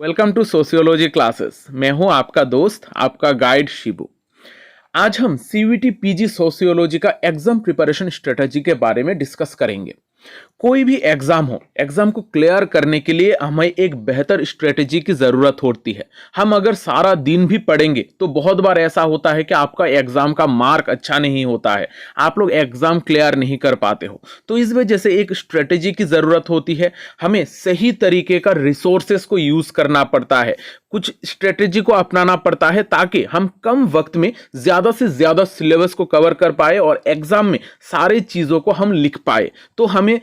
Welcome to sociology classes. मैं हूं आपका दोस्त, आपका गाइड शिबू। आज हम सीयूईटी पीजी सोशियोलॉजी का एग्जाम प्रिपरेशन स्ट्रेटजी के बारे में डिस्कस करेंगे। कोई भी एग्जाम हो, एग्जाम को क्लियर करने के लिए हमें एक बेहतर स्ट्रेटजी की जरूरत होती है। हम अगर सारा दिन भी पढ़ेंगे तो बहुत बार ऐसा होता है कि आपका एग्जाम का मार्क अच्छा नहीं होता है, आप लोग एग्जाम क्लियर नहीं कर पाते हो। तो इस वजह से एक स्ट्रेटजी की जरूरत होती है। हमें सही तरीके का रिसोर्सेस को यूज करना पड़ता है, कुछ स्ट्रेटजी को अपनाना पड़ता है ताकि हम कम वक्त में ज्यादा से ज्यादा सिलेबस को कवर कर पाए और एग्जाम में सारी चीजों को हम लिख पाए। तो हमें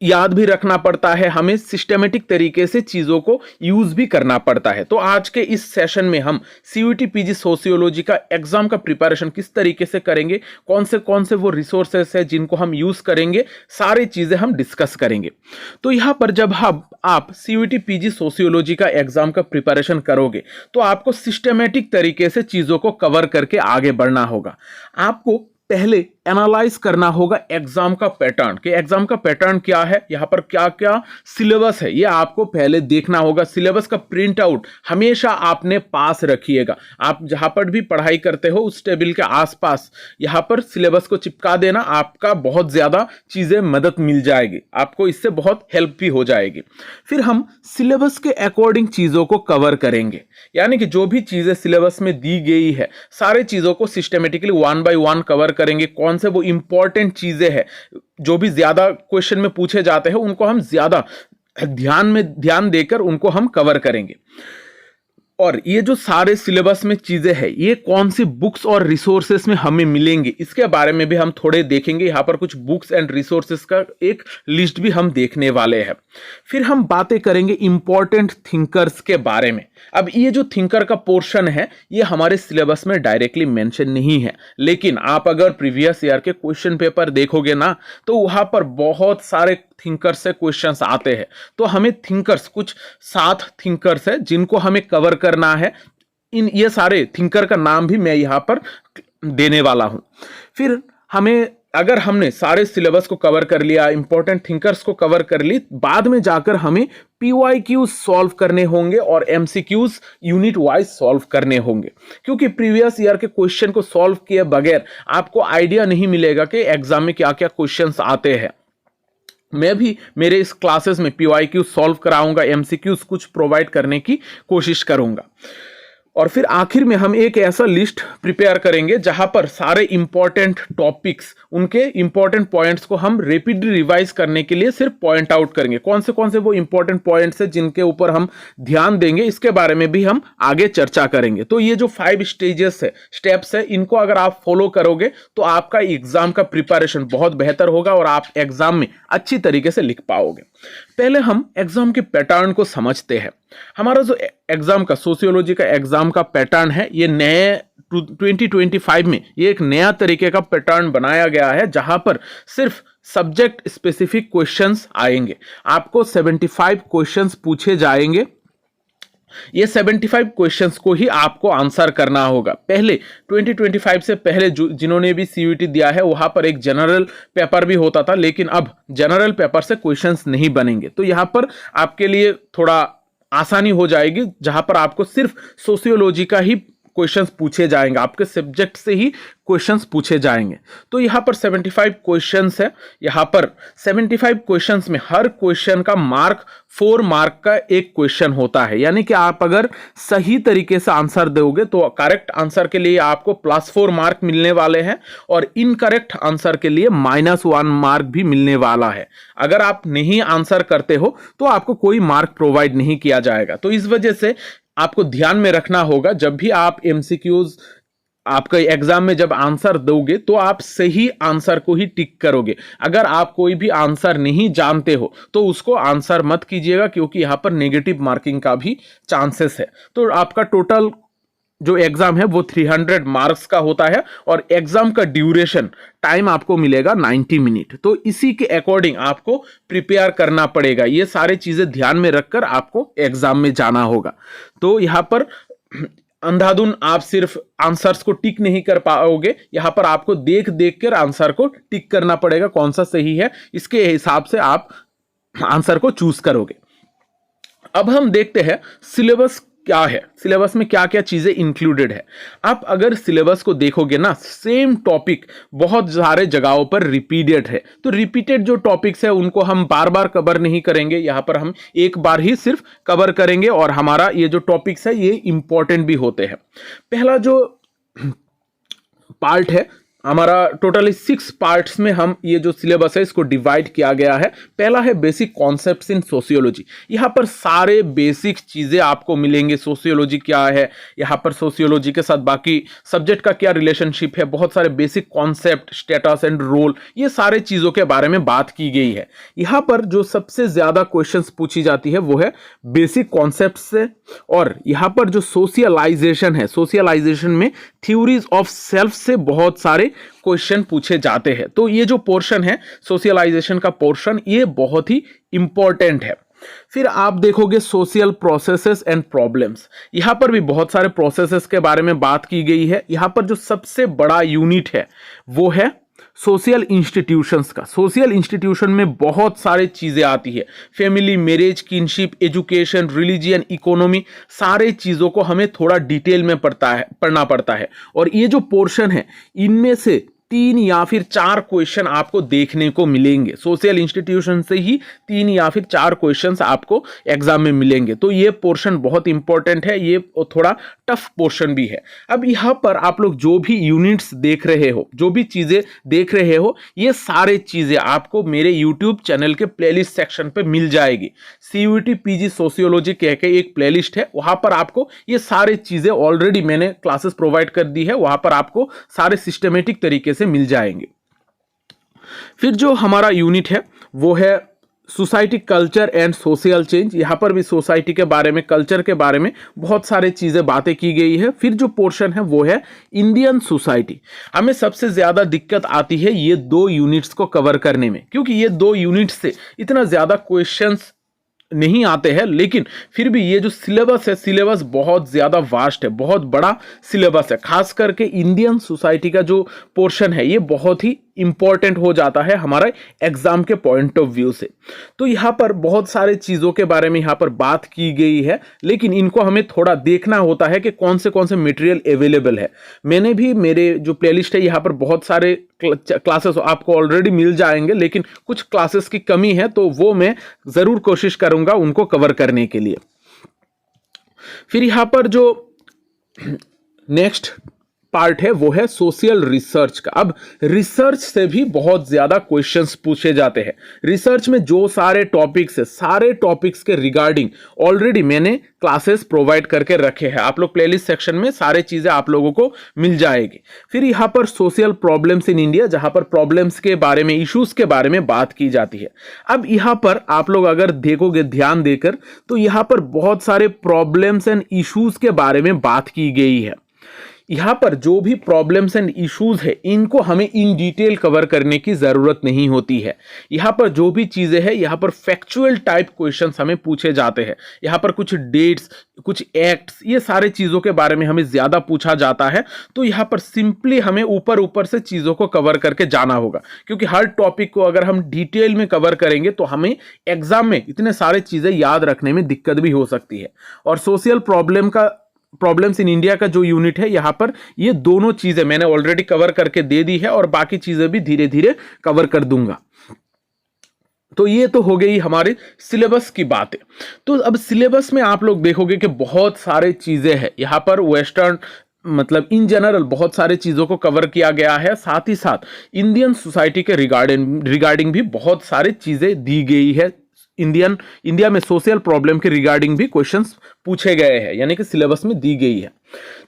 याद भी रखना पड़ता है, हमें सिस्टमेटिक तरीके से चीजों को यूज भी करना पड़ता है। तो आज के इस सेशन में हम सीयूईटी पीजी सोशियोलॉजी का एग्जाम का प्रिपरेशन किस तरीके से करेंगे, कौन से वो रिसोर्सेस है जिनको हम यूज करेंगे, सारी चीजें हम डिस्कस करेंगे। तो यहां पर जब आप सीयूईटी पीजी सोशियोलॉजी का एग्जाम का प्रिपरेशन करोगे तो आपको सिस्टमेटिक तरीके से चीजों को कवर करके आगे बढ़ना होगा। आपको पहले एनालाइज करना होगा एग्जाम का पैटर्न, कि एग्जाम का पैटर्न क्या है, यहां पर क्या क्या सिलेबस है, ये आपको पहले देखना होगा। सिलेबस का प्रिंट आउट हमेशा आपने पास रखिएगा। आप जहां पर भी पढ़ाई करते हो उस टेबल के आसपास यहां पर सिलेबस को चिपका देना, आपका बहुत ज्यादा चीजें मदद मिल जाएगी, आपको इससे बहुत हेल्प भी हो जाएगी। फिर हम सिलेबस के अकॉर्डिंग चीजों को कवर करेंगे, यानी कि जो भी चीजें सिलेबस में दी गई है सारी चीजों को systematically one by one cover करेंगे। कौन से वो इंपॉर्टेंट चीजें हैं जो भी ज्यादा क्वेश्चन में पूछे जाते हैं उनको हम ज्यादा ध्यान देकर उनको हम कवर करेंगे। और ये जो सारे सिलेबस में चीजें हैं ये कौन सी बुक्स और रिसोर्सेस में हमें मिलेंगे इसके बारे में भी हम थोड़े देखेंगे। यहाँ पर कुछ बुक्स एंड रिसोर्सेस का एक लिस्ट भी हम देखने वाले हैं। फिर हम बातें करेंगे इंपॉर्टेंट थिंकर्स के बारे में। अब ये जो थिंकर का पोर्शन है ये हमारे सिलेबस में डायरेक्टली मेंशन नहीं है, लेकिन आप अगर प्रीवियस ईयर के क्वेश्चन पेपर देखोगे ना तो वहां पर बहुत सारे थिंकर्स से क्वेश्चंस आते हैं। तो हमें थिंकर्स, कुछ 7 थिंकर्स है जिनको हमें कवर करना है। ये सारे थिंकर का नाम भी मैं यहां पर देने वाला हूं। फिर अगर हमने सारे सिलेबस को कवर कर लिया, इंपॉर्टेंट थिंकर्स को कवर कर ली, बाद में जाकर हमें पीवाईक्यूज सॉल्व करने होंगे और एमसीक्यूज यूनिट वाइज सॉल्व करने होंगे, क्योंकि प्रीवियस ईयर के क्वेश्चन को सॉल्व किए बगैर आपको आइडिया नहीं मिलेगा कि एग्जाम में क्या क्या क्वेश्चंस आते हैं। मैं भी मेरे इस क्लासेस में पीवाईक्यू सॉल्व कराऊंगा, एमसीक्यूज कुछ प्रोवाइड करने की कोशिश करूंगा। और फिर आखिर में हम एक ऐसा लिस्ट प्रिपेयर करेंगे जहां पर सारे इंपॉर्टेंट टॉपिक्स, उनके इंपॉर्टेंट पॉइंट्स को हम रैपिडली रिवाइज करने के लिए सिर्फ पॉइंट आउट करेंगे। कौन से वो इंपॉर्टेंट पॉइंट्स है जिनके ऊपर हम ध्यान देंगे, इसके बारे में भी हम आगे चर्चा करेंगे। तो ये जो 5 स्टेप्स है इनको अगर आप फॉलो करोगे तो आपका एग्जाम का प्रिपरेशन बहुत बेहतर होगा और आप एग्जाम में अच्छी तरीके से लिख पाओगे। पहले हम एग्जाम के पैटर्न को समझते हैं। हमारा जो एग्जाम का, सोशियोलॉजी का एग्जाम का पैटर्न है ये नए 2025 में ये एक नया तरीके का पैटर्न बनाया गया है जहां पर सिर्फ सब्जेक्ट स्पेसिफिक क्वेश्चंस आएंगे। आपको 75 क्वेश्चंस पूछे जाएंगे। ये 75 क्वेश्चंस को ही आपको आंसर करना होगा। पहले 2025 से पहले जिन्होंने भी सीयूईटी दिया है वहां पर एक जनरल पेपर भी होता था, लेकिन अब जनरल पेपर से क्वेश्चंस नहीं बनेंगे। तो यहां पर आपके लिए थोड़ा आसानी हो जाएगी, जहां पर आपको सिर्फ सोशियोलॉजी का ही क्वेश्चंस पूछे जाएंगे, आपके सब्जेक्ट से ही क्वेश्चंस पूछे जाएंगे। तो यहां पर 75 क्वेश्चंस है। यहां पर 75 क्वेश्चंस में हर क्वेश्चन का मार्क 4 मार्क का एक क्वेश्चन होता है, यानी कि आप अगर सही तरीके से आंसर दोगे तो करेक्ट आंसर के लिए आपको +4 मार्क मिलने वाले हैं और इनकरेक्ट आंसर के लिए -1 मार्क भी मिलने वाला है। अगर आप नहीं आंसर करते हो तो आपको कोई मार्क प्रोवाइड नहीं किया जाएगा। तो इस वजह से आपको ध्यान में रखना होगा, जब भी आप एमसीक्यूज आपका एग्जाम में जब आंसर दोगे तो आप सही आंसर को ही टिक करोगे। अगर आप कोई भी आंसर नहीं जानते हो तो उसको आंसर मत कीजिएगा, क्योंकि यहां पर नेगेटिव मार्किंग का भी चांसेस है। तो आपका टोटल जो एग्जाम है वो 300 मार्क्स का होता है और एग्जाम का ड्यूरेशन टाइम आपको मिलेगा 90 मिनट। तो इसी के अकॉर्डिंग आपको प्रिपेयर करना पड़ेगा। ये सारी चीजें ध्यान में रखकर आपको एग्जाम में जाना होगा। तो यहां पर अंधाधुन आप सिर्फ आंसर्स को टिक नहीं कर पाओगे, यहां पर आपको देख देख कर आंसर को टिक करना पड़ेगा, कौन सा सही है इसके हिसाब से आप आंसर को चूज करोगे। अब हम देखते हैं सिलेबस क्या है, सिलेबस में क्या क्या चीजें इंक्लूडेड है। आप अगर सिलेबस को देखोगे ना, सेम टॉपिक बहुत सारे जगहों पर रिपीटेड है, तो रिपीटेड जो टॉपिक्स है उनको हम बार बार कवर नहीं करेंगे, यहां पर हम एक बार ही सिर्फ कवर करेंगे और हमारा ये जो टॉपिक्स है ये इंपॉर्टेंट भी होते हैं। पहला जो पार्ट है हमारा, टोटली 6 पार्ट्स में हम ये जो सिलेबस है इसको डिवाइड किया गया है। पहला है बेसिक कॉन्सेप्ट्स इन सोशियोलॉजी, यहाँ पर सारे बेसिक चीजें आपको मिलेंगे। सोशियोलॉजी क्या है, यहाँ पर सोशियोलॉजी के साथ बाकी सब्जेक्ट का क्या रिलेशनशिप है, बहुत सारे basic concept, status and role, ये सारे चीजों के बारे में बात की गई है। यहाँ पर जो सबसे ज्यादा क्वेश्चंस पूछी जाती है वो है बेसिक कॉन्सेप्ट से, और यहाँ पर जो सोशलाइजेशन है, सोशलाइजेशन में थ्योरीज ऑफ सेल्फ से बहुत सारे क्वेश्चन पूछे जाते हैं। तो ये जो पोर्शन है सोशलाइजेशन का पोर्शन, ये बहुत ही इंपॉर्टेंट है। फिर आप देखोगे सोशल प्रोसेसेस एंड प्रॉब्लम्स, यहां पर भी बहुत सारे प्रोसेसेस के बारे में बात की गई है। यहां पर जो सबसे बड़ा यूनिट है वो है सोशल इंस्टीट्यूशंस का। सोशल इंस्टीट्यूशन में बहुत सारे चीजें आती है, family, marriage, kinship, education, religion, economy, सारे चीजों को हमें थोड़ा डिटेल में पढ़ना पड़ता है। और ये जो पोर्शन है इनमें से 3 या फिर 4 क्वेश्चन आपको देखने को मिलेंगे। सोशल इंस्टीट्यूशन से ही 3 या फिर 4 क्वेश्चंस आपको एग्जाम में मिलेंगे। तो ये पोर्शन बहुत इंपॉर्टेंट है, ये थोड़ा टफ पोर्शन भी है। अब यहाँ पर आप लोग जो भी यूनिट्स देख रहे हो, जो भी चीजें देख रहे हो, ये सारे चीजें आपको मेरे यूट्यूब चैनल के प्लेलिस्ट सेक्शन पे मिल जाएगी। CUET PG सोशियोलॉजी कह के एक प्लेलिस्ट है, वहां पर आपको ये सारे चीजें ऑलरेडी मैंने क्लासेस प्रोवाइड कर दी है, वहां पर आपको सारे सिस्टमेटिक तरीके से मिल जाएंगे। फिर जो हमारा यूनिट है वो है society, culture and social change. यहां पर भी सोसाइटी के बारे में, कल्चर के बारे में बहुत सारे चीजें बातें की गई है। फिर जो पोर्शन है वो है इंडियन सोसाइटी। हमें सबसे ज्यादा दिक्कत आती है ये 2 यूनिट्स को कवर करने में, क्योंकि ये 2 यूनिट्स से इतना ज्यादा क्वेश्चंस नहीं आते हैं, लेकिन फिर भी ये जो सिलेबस है, सिलेबस बहुत ज्यादा वास्ट है, बहुत बड़ा सिलेबस है। खास करके इंडियन सोसाइटी का जो पोर्शन है ये बहुत ही इंपॉर्टेंट हो जाता है हमारा एग्जाम के पॉइंट ऑफ व्यू से। तो यहाँ पर बहुत सारे चीजों के बारे में यहाँ पर बात की गई है, लेकिन इनको हमें थोड़ा देखना होता है कि कौन से मटेरियल अवेलेबल है। मैंने भी, मेरे जो प्लेलिस्ट है यहाँ पर बहुत सारे क्लासेस आपको ऑलरेडी मिल जाएंगे, लेकिन कुछ क्लासेस की कमी है, तो वो मैं जरूर कोशिश करूंगा उनको कवर करने के लिए। फिर यहाँ पर जो नेक्स्ट पार्ट है वो है सोशल रिसर्च का। अब रिसर्च से भी बहुत ज्यादा क्वेश्चंस पूछे जाते हैं। रिसर्च में जो सारे टॉपिक्स है, सारे टॉपिक्स के रिगार्डिंग ऑलरेडी मैंने क्लासेस प्रोवाइड करके रखे हैं। आप लोग प्लेलिस्ट सेक्शन में सारे चीजें आप लोगों को मिल जाएगी। फिर यहाँ पर सोशल प्रॉब्लम्स इन इंडिया, जहां पर प्रॉब्लम्स के बारे में, इश्यूज के बारे में बात की जाती है। अब यहाँ पर आप लोग अगर देखोगे ध्यान देकर, तो यहाँ पर बहुत सारे प्रॉब्लम्स एंड इश्यूज के बारे में बात की गई है। यहाँ पर जो भी प्रॉब्लम्स एंड इश्यूज है इनको हमें इन डिटेल कवर करने की जरूरत नहीं होती है। यहाँ पर जो भी चीजें हैं, यहाँ पर फैक्चुअल टाइप क्वेश्चंस हमें पूछे जाते हैं। यहाँ पर कुछ डेट्स, कुछ एक्ट्स, ये सारे चीजों के बारे में हमें ज्यादा पूछा जाता है। तो यहाँ पर सिंपली हमें ऊपर ऊपर से चीजों को कवर करके जाना होगा, क्योंकि हर टॉपिक को अगर हम डिटेल में कवर करेंगे तो हमें एग्जाम में इतने सारे चीजें याद रखने में दिक्कत भी हो सकती है। और सोशल प्रॉब्लम्स इन इंडिया का जो यूनिट है, यहां पर ये दोनों चीजें मैंने ऑलरेडी कवर करके दे दी है, और बाकी चीजें भी धीरे धीरे कवर कर दूंगा। तो ये तो हो गई हमारे सिलेबस की बातें। तो अब सिलेबस में आप लोग देखोगे कि बहुत सारे चीजें हैं। यहां पर वेस्टर्न, मतलब इन जनरल बहुत सारे चीजों को कवर किया गया है। साथ ही साथ इंडियन सोसाइटी के रिगार्डिंग भी बहुत सारी चीजें दी गई है। इंडिया में सोशल प्रॉब्लम के रिगार्डिंग भी क्वेश्चंस पूछे गए हैं, यानी कि सिलेबस में दी गई है।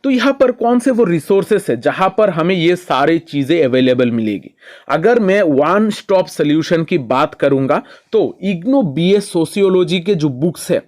तो यहाँ पर कौन से वो रिसोर्सेस है जहां पर हमें ये सारी चीजें अवेलेबल मिलेगी। अगर मैं वन स्टॉप सोल्यूशन की बात करूंगा तो इग्नू BS सोशियोलॉजी के जो बुक्स है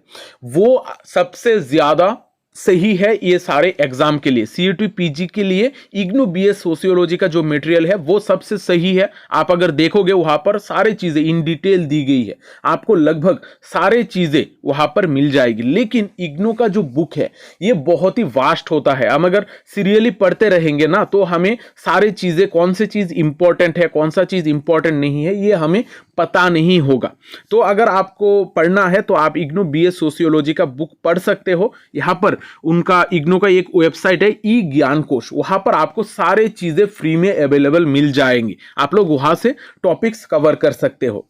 वो सबसे ज्यादा सही है ये सारे एग्जाम के लिए। CUET PG के लिए इग्नू BS सोशियोलॉजी का जो मटेरियल है वो सबसे सही है। आप अगर देखोगे वहां पर सारी चीजें इन डिटेल दी गई है, आपको लगभग सारे चीजें वहां पर मिल जाएगी। लेकिन इग्नू का जो बुक है ये बहुत ही वास्ट होता है। हम अगर सीरियली पढ़ते रहेंगे ना तो हमें सारी चीजें, कौन सी चीज इंपॉर्टेंट है, कौन सा चीज इंपॉर्टेंट नहीं है, ये हमें पता नहीं होगा। तो अगर आपको पढ़ना है तो आप इग्नू बीएस सोशियोलॉजी का बुक पढ़ सकते हो। यहाँ पर उनका इग्नू का एक वेबसाइट है ई ज्ञान कोश, वहां पर आपको सारे चीजें फ्री में अवेलेबल मिल जाएंगी, आप लोग वहां से टॉपिक्स कवर कर सकते हो।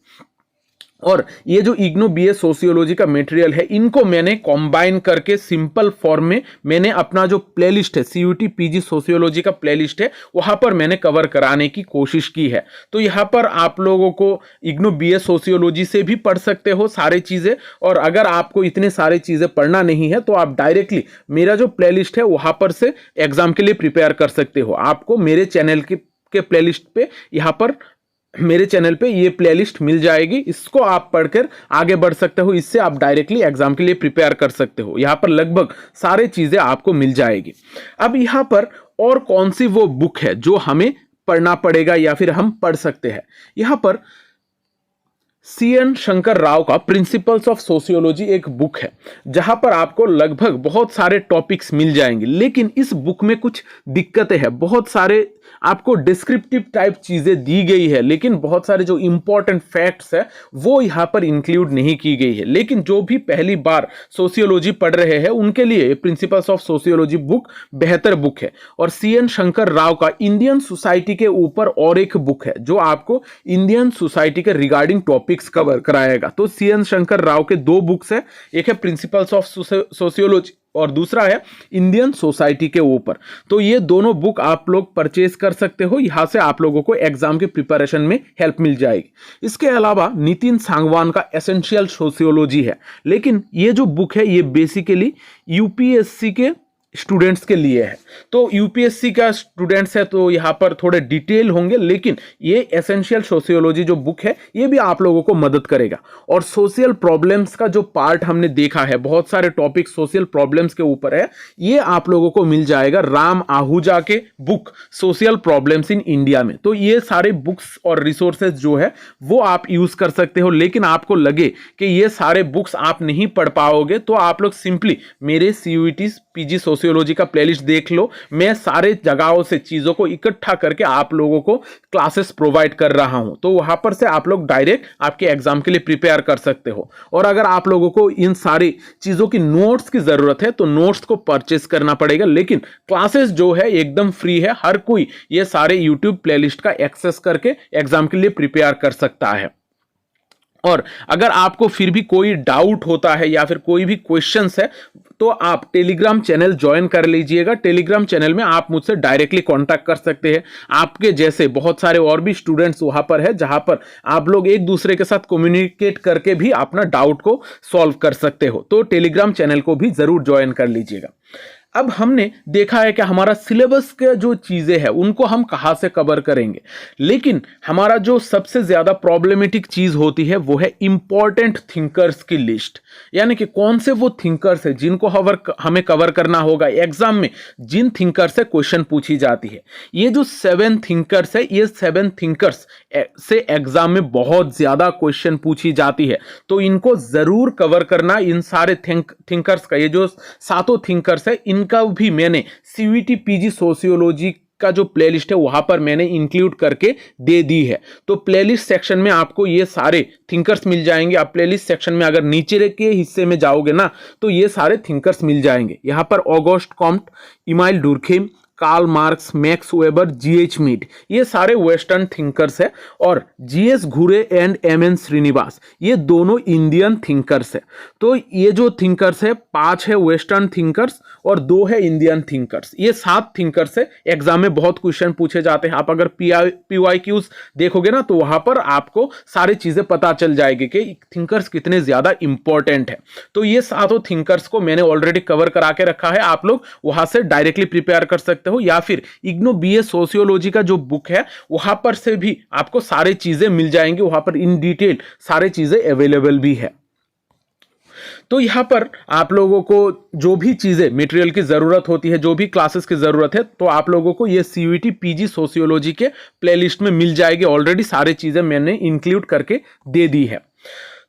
और ये जो इग्नू बीएस सोशियोलॉजी का मटेरियल है, इनको मैंने कंबाइन करके सिंपल फॉर्म में मैंने अपना जो प्लेलिस्ट है सीयूटी पीजी सोशियोलॉजी का प्लेलिस्ट है वहां पर मैंने कवर कराने की कोशिश की है। तो यहाँ पर आप लोगों को इग्नू बीएस सोशियोलॉजी से भी पढ़ सकते हो सारी चीजें, और अगर आपको इतने सारी चीजें पढ़ना नहीं है तो आप डायरेक्टली मेरा जो प्लेलिस्ट है वहां पर से एग्जाम के लिए प्रिपेयर कर सकते हो। आपको मेरे चैनल के प्लेलिस्ट पे यहाँ पर मेरे चैनल पे ये प्लेलिस्ट मिल जाएगी, इसको आप पढ़कर आगे बढ़ सकते हो, इससे आप डायरेक्टली एग्जाम के लिए प्रिपेयर कर सकते हो। यहाँ पर लगभग सारे चीजें आपको मिल जाएगी। अब यहाँ पर और कौन सी वो बुक है जो हमें पढ़ना पड़ेगा या फिर हम पढ़ सकते हैं। यहाँ पर CN शंकर राव का प्रिंसिपल्स ऑफ सोशियोलॉजी एक बुक है, जहां पर आपको लगभग बहुत सारे टॉपिक्स मिल जाएंगे, लेकिन इस बुक में कुछ दिक्कतें हैं। बहुत सारे आपको डिस्क्रिप्टिव टाइप चीजें दी गई है, लेकिन बहुत सारे जो इंपॉर्टेंट फैक्ट्स है वो यहाँ पर इंक्लूड नहीं की गई है। लेकिन जो भी पहली बार सोशियोलॉजी पढ़ रहे हैं उनके लिए प्रिंसिपल्स ऑफ सोशियोलॉजी बुक बेहतर बुक है। और CN शंकर राव का इंडियन सोसाइटी के ऊपर और एक बुक है जो आपको इंडियन सोसाइटी के रिगार्डिंग टॉपिक्स कवर कराएगा। तो CN शंकर राव के दो बुक्स है, एक है प्रिंसिपल्स ऑफ सोशियोलॉजी और दूसरा है इंडियन सोसाइटी के ऊपर। तो ये दोनों बुक आप लोग परचेज कर सकते हो, यहां से आप लोगों को एग्जाम के प्रिपरेशन में हेल्प मिल जाएगी। इसके अलावा नितिन सांगवान का एसेंशियल सोशियोलॉजी है, लेकिन ये जो बुक है ये बेसिकली यूपीएससी के स्टूडेंट्स के लिए है। तो यूपीएससी का स्टूडेंट्स है तो यहाँ पर थोड़े डिटेल होंगे, लेकिन ये एसेंशियल सोशियोलॉजी जो बुक है ये भी आप लोगों को मदद करेगा। और सोशल प्रॉब्लम्स का जो पार्ट हमने देखा है, बहुत सारे टॉपिक सोशल प्रॉब्लम्स के ऊपर है, ये आप लोगों को मिल जाएगा राम आहूजा के book social problems in India में। तो ये सारे बुक्स और रिसोर्सेज जो है वो आप यूज कर सकते हो। लेकिन आपको लगे कि ये सारे बुक्स आप नहीं पढ़ पाओगे तो आप लोग सिंपली मेरे CUET पीजी सोशियोलॉजी का प्लेलिस्ट देख लो। मैं सारे जगहों से चीजों को इकट्ठा करके आप लोगों को क्लासेस प्रोवाइड कर रहा हूं, तो वहां पर से आप लोग डायरेक्ट आपके एग्जाम के लिए प्रिपेयर कर सकते हो। और अगर आप लोगों को इन सारी चीजों की नोट्स की जरूरत है तो नोट्स को परचेस करना पड़ेगा, लेकिन क्लासेस जो है एकदम फ्री है। हर कोई ये सारे यूट्यूब प्लेलिस्ट का एक्सेस करके एग्जाम के लिए प्रिपेयर कर सकता है। और अगर आपको फिर भी कोई डाउट होता है या फिर कोई भी क्वेश्चंस है तो आप टेलीग्राम चैनल ज्वाइन कर लीजिएगा। टेलीग्राम चैनल में आप मुझसे डायरेक्टली कांटेक्ट कर सकते हैं। आपके जैसे बहुत सारे और भी स्टूडेंट्स वहां पर है जहां पर आप लोग एक दूसरे के साथ कम्युनिकेट करके भी अपना डाउट को सॉल्व कर सकते हो। तो टेलीग्राम चैनल को भी जरूर ज्वाइन कर लीजिएगा। अब हमने देखा है कि हमारा सिलेबस के जो चीजें हैं उनको हम कहां से कवर करेंगे, लेकिन हमारा जो सबसे ज्यादा प्रॉब्लमेटिक चीज होती है वो है इंपॉर्टेंट थिंकर्स की लिस्ट। यानी कि कौन से वो थिंकर्स है जिनको हमें कवर करना होगा एग्जाम में, जिन थिंकर्स से क्वेश्चन पूछी जाती है। ये जो 7 थिंकर्स है, ये 7 थिंकर्स से एग्जाम में बहुत ज्यादा क्वेश्चन पूछी जाती है, तो इनको जरूर कवर करना। इन सारे थिंकर्स का, ये जो 7 थिंकर्स है, इनका भी मैंने CUET पीजी सोशियोलॉजी का जो प्लेलिस्ट है वहां पर मैंने इंक्लूड करके दे दी है। तो प्लेलिस्ट सेक्शन में आपको ये सारे थिंकर्स मिल जाएंगे। आप प्लेलिस्ट सेक्शन में अगर नीचे के हिस्से में जाओगे ना तो ये सारे थिंकर्स मिल जाएंगे। यहां पर August Comte, Emile Durkheim, Karl Marx, Max Weber, GH Mead, ये सारे वेस्टर्न थिंकर्स है। और GS घुरे एंड MN श्रीनिवास, ये दोनों इंडियन थिंकर्स है। तो ये जो थिंकर्स है 5 है वेस्टर्न थिंकर्स और 2 है इंडियन थिंकर्स। ये 7 थिंकर्स है। एग्जाम में बहुत क्वेश्चन पूछे जाते हैं। आप अगर PYQs देखोगे ना तो वहां पर आपको सारी चीजें पता चल जाएगी कि थिंकर्स कितने ज्यादा इंपॉर्टेंट है। तो ये 7 थिंकर्स को मैंने ऑलरेडी कवर करा के रखा है। आप लोग वहां से डायरेक्टली प्रिपेयर कर सकते हो, या फिर इग्नू बीएस सोशियोलॉजी का जो बुक है वहां पर से भी आपको सारी चीजें मिल जाएंगी। वहां पर इन डिटेल सारी चीजें अवेलेबल भी है। तो यहां पर आप लोगों को जो भी चीजें मटेरियल की जरूरत होती है, जो भी क्लासेस की जरूरत है, तो आप लोगों को ये CUET पीजी सोशियोलॉजी के प्लेलिस्ट में मिल जाएगी। ऑलरेडी सारी चीजें मैंने इंक्लूड करके दे दी है।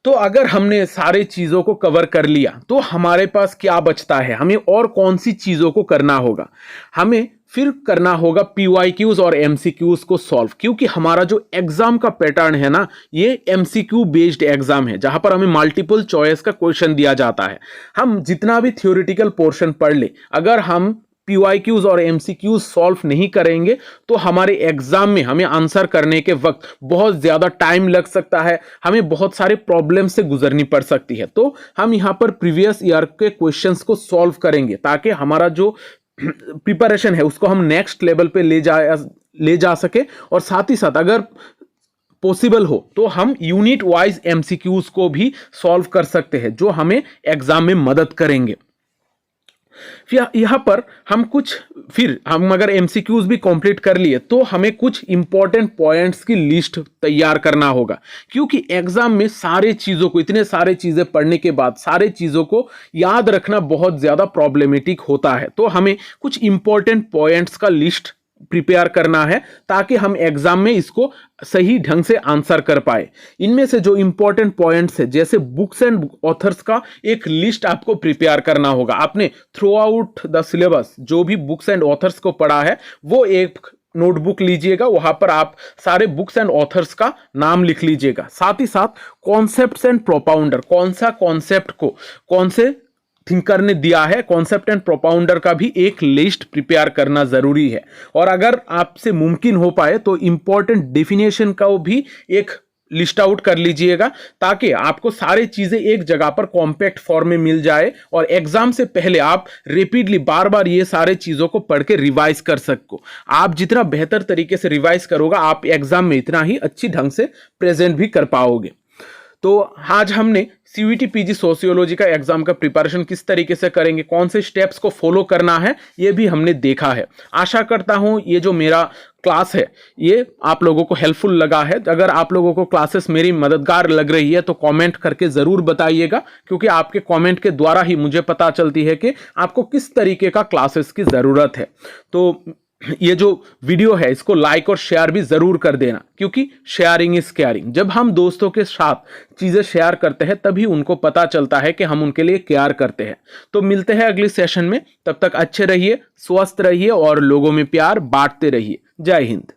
तो अगर हमने सारे चीजों को कवर कर लिया तो हमारे पास क्या बचता है, हमें और कौन सी चीजों को करना होगा? हमें फिर करना होगा PYQs और MCQs को सॉल्व, क्योंकि हमारा जो एग्जाम का पैटर्न है ना, ये MCQ बेस्ड एग्जाम है जहां पर हमें मल्टीपल चॉइस का क्वेश्चन दिया जाता है। हम जितना भी थ्योरेटिकल पोर्शन पढ़ ले, अगर हम PYQs और MCQs सॉल्व नहीं करेंगे तो हमारे एग्जाम में हमें आंसर करने के वक्त बहुत ज्यादा टाइम लग सकता है, हमें बहुत सारे प्रॉब्लम से गुजरनी पड़ सकती है। तो हम यहाँ पर प्रीवियस ईयर के क्वेश्चंस को सॉल्व करेंगे ताकि हमारा जो प्रिपरेशन है उसको हम नेक्स्ट लेवल पे ले जा सके, और साथ ही साथ अगर पॉसिबल हो तो हम यूनिट वाइज MCQs को भी सॉल्व कर सकते हैं जो हमें एग्जाम में मदद करेंगे। फिर यहाँ पर हम अगर MCQs भी कंप्लीट कर लिए तो हमें कुछ इंपॉर्टेंट पॉइंट्स की लिस्ट तैयार करना होगा, क्योंकि एग्जाम में सारे चीजों को, इतने सारे चीजें पढ़ने के बाद सारे चीजों को याद रखना बहुत ज्यादा प्रॉब्लमेटिक होता है। तो हमें कुछ इंपॉर्टेंट पॉइंट्स का लिस्ट प्रिपेयर करना है ताकि हम एग्जाम में इसको सही ढंग से आंसर कर पाए। इनमें से जो इंपॉर्टेंट पॉइंट्स है, जैसे बुक्स एंड ऑथर्स का एक लिस्ट आपको प्रिपेयर करना होगा। आपने थ्रू आउट द सिलेबस जो भी बुक्स एंड ऑथर्स को पढ़ा है वो एक नोटबुक लीजिएगा, वहां पर आप सारे बुक्स एंड ऑथर्स का नाम लिख लीजिएगा। साथ ही साथ कॉन्सेप्ट्स एंड प्रोपाउंडर, कौन सा कॉन्सेप्ट को कौन से थिंकर ने दिया है, कॉन्सेप्ट एंड प्रोपाउंडर का भी एक लिस्ट प्रिपेयर करना जरूरी है। और अगर आपसे मुमकिन हो पाए तो इंपॉर्टेंट डेफिनेशन का भी एक लिस्ट आउट कर लीजिएगा ताकि आपको सारी चीजें एक जगह पर कॉम्पैक्ट फॉर्म में मिल जाए और एग्जाम से पहले आप रिपीटली बार बार ये सारे चीजों को पढ़ के रिवाइज कर सको। आप जितना बेहतर तरीके से रिवाइज करोगे आप एग्जाम में इतना ही अच्छी ढंग से प्रेजेंट भी कर पाओगे। तो आज हमने CVT PG सोशियोलॉजी का एग्जाम का प्रिपरेशन किस तरीके से करेंगे, कौन से स्टेप्स को फॉलो करना है, ये भी हमने देखा है। आशा करता हूं ये जो मेरा क्लास है ये आप लोगों को हेल्पफुल लगा है। अगर आप लोगों को क्लासेस मेरी मददगार लग रही है तो कमेंट करके ज़रूर बताइएगा, क्योंकि आपके कमेंट के द्वारा ही मुझे पता चलती है कि आपको किस तरीके का क्लासेस की ज़रूरत है। तो ये जो वीडियो है इसको लाइक और शेयर भी जरूर कर देना, क्योंकि शेयरिंग इज केयरिंग। जब हम दोस्तों के साथ चीजें शेयर करते हैं तभी उनको पता चलता है कि हम उनके लिए केयर करते हैं। तो मिलते हैं अगले सेशन में, तब तक अच्छे रहिए, स्वस्थ रहिए और लोगों में प्यार बांटते रहिए। जय हिंद।